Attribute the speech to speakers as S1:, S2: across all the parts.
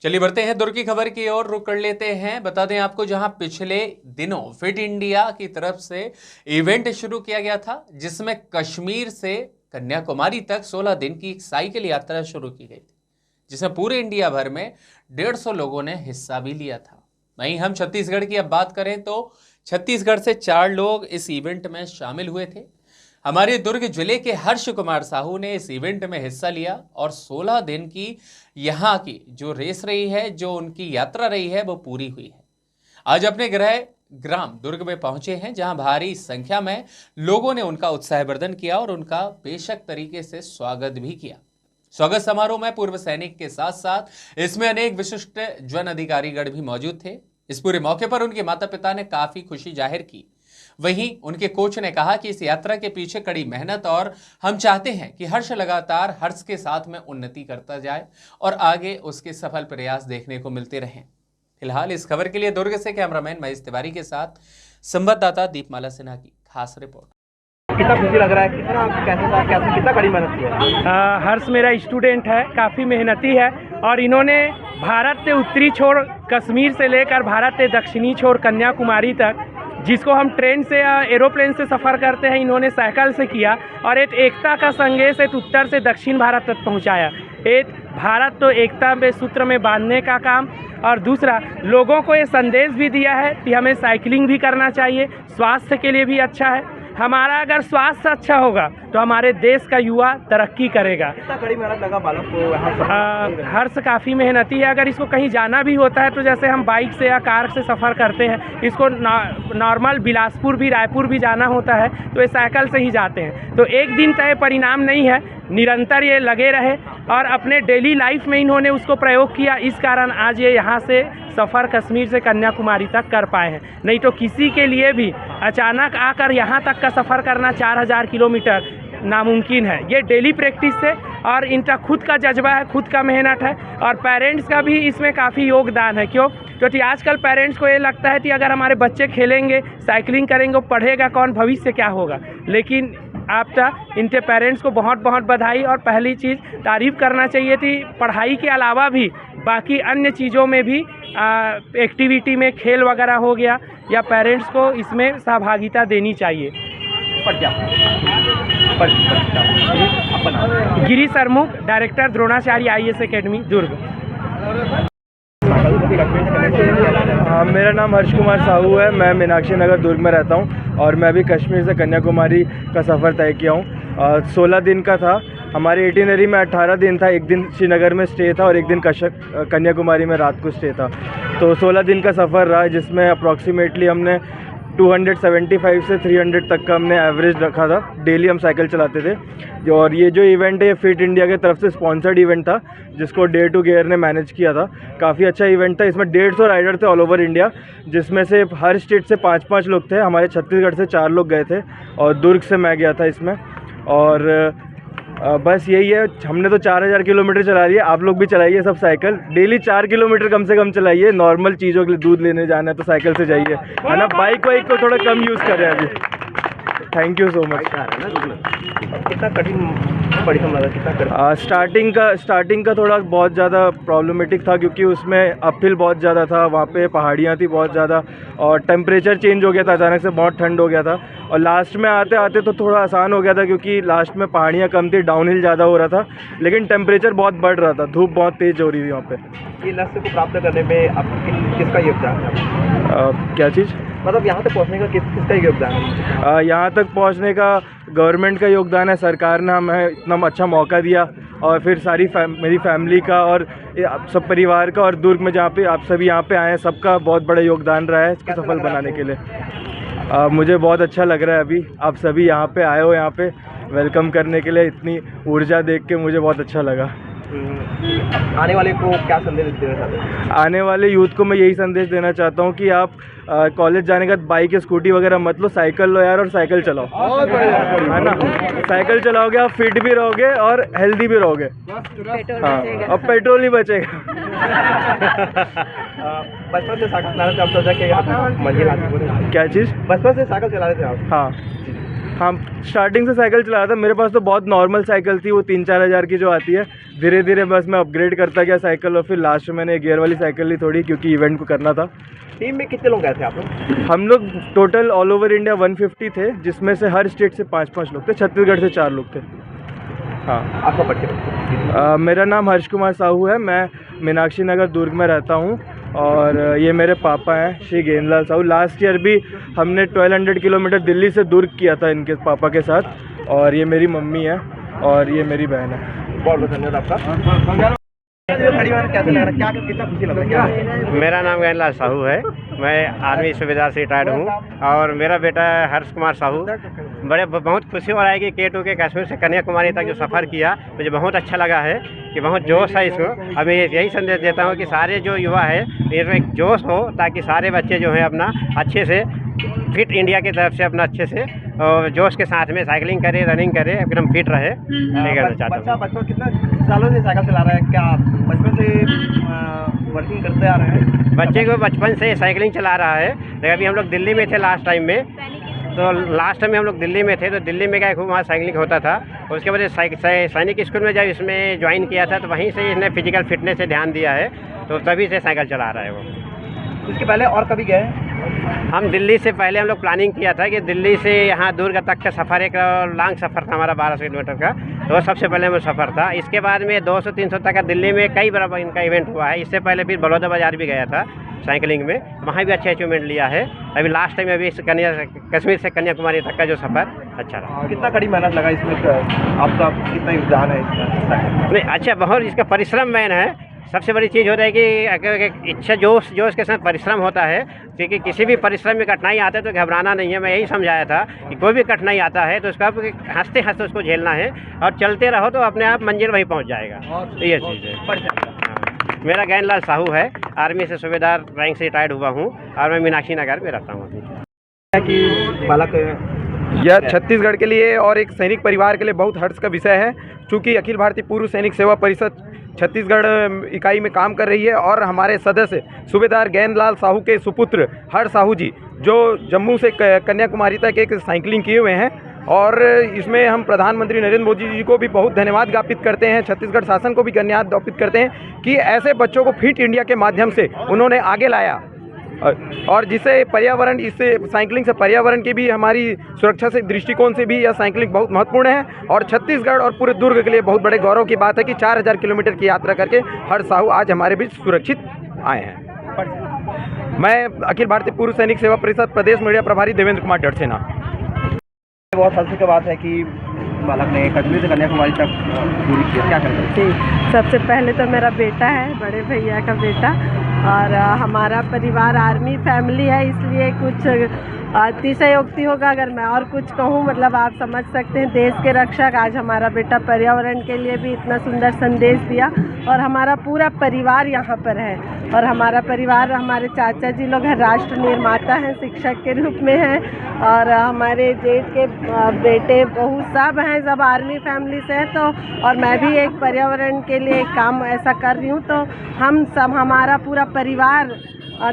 S1: चलिए बढ़ते हैं दुर्ग की खबर की ओर, रुक कर लेते हैं। बता दें आपको, जहां पिछले दिनों फिट इंडिया की तरफ से इवेंट शुरू किया गया था, जिसमें कश्मीर से कन्याकुमारी तक 16 दिन की एक साइकिल यात्रा शुरू की गई थी, जिसमें पूरे इंडिया भर में 150 लोगों ने हिस्सा भी लिया था। वहीं हम छत्तीसगढ़ की अब बात करें तो छत्तीसगढ़ से 4 लोग इस इवेंट में शामिल हुए थे। हमारे दुर्ग जिले के हर्ष कुमार साहू ने इस इवेंट में हिस्सा लिया और 16 दिन की यहाँ की जो रेस रही है, जो उनकी यात्रा रही है, वो पूरी हुई है। आज अपने गृह ग्राम दुर्ग में पहुंचे हैं, जहां भारी संख्या में लोगों ने उनका उत्साहवर्धन किया और उनका बेशक तरीके से स्वागत भी किया। स्वागत समारोह में पूर्व सैनिक के साथ साथ इसमें अनेक विशिष्ट जन अधिकारीगण भी मौजूद थे। इस पूरे मौके पर उनके माता पिता ने काफी खुशी जाहिर की। वहीं उनके कोच ने कहा कि इस यात्रा के पीछे कड़ी मेहनत और हम चाहते हैं कि हर्ष लगातार हर्ष के साथ में उन्नति करता जाए और आगे उसके सफल प्रयास देखने को मिलते रहें। फिलहाल इस खबर के लिए दुर्ग से कैमरामैन महेश तिवारी के साथ संवाददाता दीपमाला सिन्हा की खास रिपोर्ट।
S2: कितना खुशी लग रहा है, कितना कड़ी मेहनत की है?
S3: हर्ष मेरा स्टूडेंट है, काफ़ी मेहनती है और इन्होंने भारत के उत्तरी छोर कश्मीर से लेकर भारत के दक्षिणी छोर कन्याकुमारी तक, जिसको हम ट्रेन से या एरोप्लेन से सफ़र करते हैं, इन्होंने साइकिल से किया और एक एकता का संदेश एक उत्तर से दक्षिण भारत तक पहुंचाया। एक भारत तो एकता में सूत्र में बांधने का काम, और दूसरा लोगों को ये संदेश भी दिया है कि हमें साइकिलिंग भी करना चाहिए, स्वास्थ्य के लिए भी अच्छा है। हमारा अगर स्वास्थ्य अच्छा होगा तो हमारे देश का युवा तरक्की करेगा।
S2: कितना कड़ी मेहनत लगा बालक को?
S3: हर्ष काफ़ी मेहनती है। अगर इसको कहीं जाना भी होता है तो जैसे हम बाइक से या कार से सफ़र करते हैं, इसको नॉर्मल बिलासपुर भी, रायपुर भी जाना होता है तो ये साइकिल से ही जाते हैं। तो एक दिन तय परिणाम नहीं है, निरंतर ये लगे रहे और अपने डेली लाइफ में इन्होंने उसको प्रयोग किया। इस कारण आज ये यहाँ से सफ़र कश्मीर से कन्याकुमारी तक कर पाए हैं। नहीं तो किसी के लिए भी अचानक आकर यहाँ तक का सफ़र करना 4000 किलोमीटर नामुमकिन है। ये डेली प्रैक्टिस से और इनका खुद का जज्बा है, खुद का मेहनत है और पेरेंट्स का भी इसमें काफ़ी योगदान है। क्यों? क्योंकि आजकल पेरेंट्स को ये लगता है कि अगर हमारे बच्चे खेलेंगे, साइकिलिंग करेंगे, पढ़ेगा कौन, भविष्य क्या होगा। लेकिन आपका इनके पेरेंट्स को बहुत बहुत बधाई। और पहली चीज़ तारीफ़ करना चाहिए थी, पढ़ाई के अलावा भी बाकी अन्य चीज़ों में भी एक्टिविटी में खेल वगैरह हो गया, या पेरेंट्स को इसमें सहभागिता देनी चाहिए। गिरी सरमुख, डायरेक्टर द्रोणाचार्य IAS एकेडमी दुर्ग।
S4: मेरा नाम हर्ष कुमार साहू है। मैं मीनाक्षी नगर दुर्ग में रहता हूं और मैं भी कश्मीर से कन्याकुमारी का सफ़र तय किया हूं। 16 दिन का था। हमारी इटिनरी में 18 दिन था। एक दिन श्रीनगर में स्टे था और एक दिन कन्याकुमारी में रात को स्टे था। तो 16 दिन का सफ़र रहा, जिसमें अप्रॉक्सीमेटली हमने 275 से 300 तक का हमने एवरेज रखा था। डेली हम साइकिल चलाते थे। और ये जो इवेंट है, ये फिट इंडिया की तरफ से स्पॉन्सर्ड इवेंट था, जिसको डे टू गियर ने मैनेज किया था। काफ़ी अच्छा इवेंट था। इसमें 150 राइडर थे ऑल ओवर इंडिया, जिसमें से हर स्टेट से 5-5 लोग थे। हमारे छत्तीसगढ़ से 4 लोग गए थे और दुर्ग से मैं गया था इसमें। और बस यही है, हमने तो 4000 किलोमीटर चला लिया। आप लोग भी चलाइए सब साइकिल, डेली 4 किलोमीटर कम से कम चलाइए। नॉर्मल चीज़ों के लिए, दूध लेने जाना है तो साइकिल से जाइए, है ना। बाइक वाइक को थोड़ा कम यूज़ करें अभी। Thank you so much.
S2: कितना कठिन परिश्रम लगा? कितना
S4: स्टार्टिंग का थोड़ा बहुत ज़्यादा प्रॉब्लमेटिक था, क्योंकि उसमें अपहिल बहुत ज़्यादा था, वहाँ पे पहाड़ियाँ थी बहुत ज़्यादा और टेम्परेचर चेंज हो गया था, अचानक से बहुत ठंड हो गया था। और लास्ट में आते आते तो थोड़ा आसान हो गया था, क्योंकि लास्ट में पहाड़ियाँ कम थी, डाउनहिल ज़्यादा हो रहा था, लेकिन टेम्परेचर बहुत बढ़ रहा था, धूप बहुत तेज़ हो रही थी वहाँ पे।
S2: ये लक्ष्य को प्राप्त करने में आप किसका योगदान है?
S4: क्या चीज़?
S2: मतलब यहाँ तक पहुँचने का किसका योगदान है?
S4: यहाँ तक पहुँचने का गवर्नमेंट का योगदान है। सरकार ने हमें इतना अच्छा मौका दिया और फिर सारी मेरी फैमिली का और सब परिवार का, और दुर्ग में जहाँ पे आप सभी यहाँ पे आए हैं, सबका बहुत बड़ा योगदान रहा है इसको सफल बनाने के लिए। मुझे बहुत अच्छा लग रहा है अभी आप सभी यहाँ पे आए हो, यहाँ पे वेलकम करने के लिए। इतनी ऊर्जा देख के मुझे बहुत अच्छा लगा।
S2: आने वाले को क्या संदेश देना चाहते हैं?
S4: आने वाले यूथ को मैं यही संदेश देना चाहता हूँ कि आप कॉलेज जाने के बाद बाइक या स्कूटी वगैरह मत लो, साइकिल लो यार और साइकिल चलाओ, है ना। साइकिल चलाओगे आप फिट भी रहोगे और हेल्दी भी रहोगे। हाँ, और पेट्रोल ही बचेगा।
S2: बचपन से साइकिल चलाना चाहते थे कि आप मंजिल हासिल करें?
S4: क्या चीज़?
S2: बचपन से साइकिल चला रहे थे आप?
S4: हाँ हाँ, स्टार्टिंग से साइकिल चला रहा था। मेरे पास तो बहुत नॉर्मल साइकिल थी, वो 3-4 हज़ार की जो आती है। धीरे धीरे बस मैं अपग्रेड करता गया साइकिल, और फिर लास्ट में मैंने गियर वाली साइकिल ली थोड़ी, क्योंकि इवेंट को करना था।
S2: टीम में कितने लोग गए थे आप लोग?
S4: हम लोग टोटल ऑल ओवर इंडिया 150 थे, जिसमें से हर स्टेट से 5-5 लोग थे। छत्तीसगढ़ से 4 लोग थे। हाँ।
S2: आपका परिचय?
S4: मेरा नाम हर्ष कुमार साहू है, मैं मीनाक्षी नगर दुर्ग में रहता हूँ, और ये मेरे पापा हैं श्री गेंदलाल साहू। लास्ट ईयर भी हमने 1200 किलोमीटर दिल्ली से दुर्ग किया था इनके पापा के साथ, और ये मेरी मम्मी है और ये मेरी बहन है।
S2: बहुत बहुत धन्यवाद आपका। खड़ी मार कैसे लग रहा है, क्या कितना खुशी लग रहा है, क्या?
S5: मेरा नाम गेंदलाल साहू है, मैं आर्मी सूबेदार से रिटायर्ड हूँ, और मेरा बेटा है हर्ष कुमार साहू। बहुत खुशी हो रहा है कि K2 के कश्मीर से कन्याकुमारी तक जो सफ़र किया, मुझे बहुत अच्छा लगा है कि बहुत जोश है इसको। अब मैं यही संदेश देता हूँ कि सारे जो युवा है इसमें एक जोश हो, ताकि सारे बच्चे जो हैं अपना अच्छे से फिट इंडिया की तरफ से अपना अच्छे से और जोश के साथ में साइकिलिंग करे, रनिंग करे, एकदम फिट रहे। ये कहना चाहता हूँ।
S2: बच्चा कितना सालों से साइकिल चला रहा है, क्या बचपन से वर्किंग करते आ रहे हैं?
S5: बच्चे को बचपन से साइकिलिंग चला रहा है, लेकिन अभी हम लोग दिल्ली में थे लास्ट टाइम में, तो लास्ट टाइम में हम लोग दिल्ली में थे, तो दिल्ली में क्या खूब वहाँ साइकिलिंग होता था। उसके बाद सैनिक स्कूल में जब इसमें ज्वाइन किया था, तो वहीं से इसने फिजिकल फिटनेस से ध्यान दिया है, तो तभी से साइकिल चला रहा है वो।
S2: इसके पहले और कभी गए?
S5: हम दिल्ली से पहले हम लोग प्लानिंग किया था कि दिल्ली से यहाँ दुर्ग तक का सफ़र, एक लॉन्ग सफ़र था हमारा 1200 किलोमीटर का, तो सबसे पहले वो सफ़र था। इसके बाद में 200-300 तक का दिल्ली में कई बार इनका इवेंट हुआ है। इससे पहले फिर बलौदा बाज़ार भी गया था साइकिलिंग में, वहाँ भी अच्छे अचीवमेंट लिया है। अभी लास्ट टाइम अभी कश्मीर से कन्याकुमारी तक का जो सफ़र अच्छा रहा।
S2: कितना कड़ी मेहनत लगा इसमें, आपका कितना योगदान है इसमें?
S5: नहीं, अच्छा, बहुत इसका परिश्रम मैन है। सबसे बड़ी चीज़ होता है कि इच्छा जोश के साथ परिश्रम होता है, क्योंकि किसी भी परिश्रम में कठिनाई आते है तो घबराना नहीं है। मैं यही समझाया था कि कोई भी कठिनाई आता है तो उसका हंसते हंसते उसको झेलना है, और चलते रहो तो अपने आप मंजिल वहीं पहुंच जाएगा। तो ये चीज़ है। मेरा गेंदलाल साहू है, आर्मी से सूबेदार रैंक से रिटायर्ड हुआ हूँ, और मैं मीनाक्षी नगर में रहता हूँ अभी।
S2: कि बालक
S6: यह छत्तीसगढ़ के लिए और एक सैनिक परिवार के लिए बहुत हर्ष का विषय है, चूँकि अखिल भारतीय पूर्व सैनिक सेवा परिषद छत्तीसगढ़ इकाई में काम कर रही है, और हमारे सदस्य सूबेदार गेंदलाल साहू के सुपुत्र हर्ष साहू जी, जो जम्मू से कन्याकुमारी तक एक साइकिलिंग किए हुए हैं, और इसमें हम प्रधानमंत्री नरेंद्र मोदी जी को भी बहुत धन्यवाद ज्ञापित करते हैं, छत्तीसगढ़ शासन को भी धन्यवाद ज्ञापित करते हैं कि ऐसे बच्चों को फिट इंडिया के माध्यम से उन्होंने आगे लाया, और जिससे पर्यावरण, इससे साइकिलिंग से पर्यावरण की भी, हमारी सुरक्षा से दृष्टिकोण से भी यह साइकिलिंग बहुत महत्वपूर्ण है। और छत्तीसगढ़ और पूरे दुर्ग के लिए बहुत बड़े गौरव की बात है कि 4000 किलोमीटर की यात्रा करके हर्ष साहू आज हमारे बीच सुरक्षित आए हैं। मैं अखिल भारतीय पूर्व सैनिक सेवा परिषद प्रदेश मीडिया प्रभारी देवेंद्र कुमार डड़सेना।
S2: बहुत हंसी की बात है कि बालक ने कश्मीर से कन्याकुमारी तक दूरी किया, क्या करते हैं?
S7: जी, सबसे पहले तो मेरा बेटा है, बड़े भैया का बेटा, और हमारा परिवार आर्मी फैमिली है, इसलिए कुछ अतिशयोक्ति होगा अगर मैं और कुछ कहूँ। मतलब आप समझ सकते हैं, देश के रक्षक आज हमारा बेटा पर्यावरण के लिए भी इतना सुंदर संदेश दिया, और हमारा पूरा परिवार यहाँ पर है, और हमारा परिवार, हमारे चाचा जी लोग हैं, राष्ट्र निर्माता हैं, शिक्षक के रूप में हैं, और हमारे जेठ के बेटे बहू सब हैं, सब आर्मी फैमिली से हैं। तो और मैं भी एक पर्यावरण के लिए एक काम ऐसा कर रही हूँ, तो हम सब, हमारा पूरा परिवार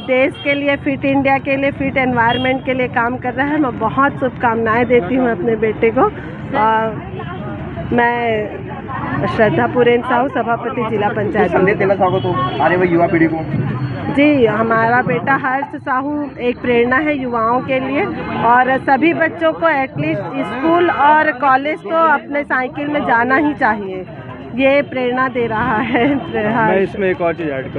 S7: देश के लिए, फिट इंडिया के लिए, फिट एनवायरनमेंट के लिए काम कर रहा है। मैं बहुत शुभकामनाएं देती हूँ अपने बेटे को। मैं श्रद्धा पुरेन साहू, सभापति जिला पंचायत।
S2: संदेश देना चाहोगे तो आने वाली युवा पीढ़ी को?
S7: जी, हमारा बेटा हर्ष साहू एक प्रेरणा है युवाओं के लिए, और सभी बच्चों को एटलीस्ट स्कूल और कॉलेज तो अपने साइकिल में जाना ही चाहिए, ये प्रेरणा दे रहा है।
S4: मैं इसमें एक और चीज़ ऐड करूँ।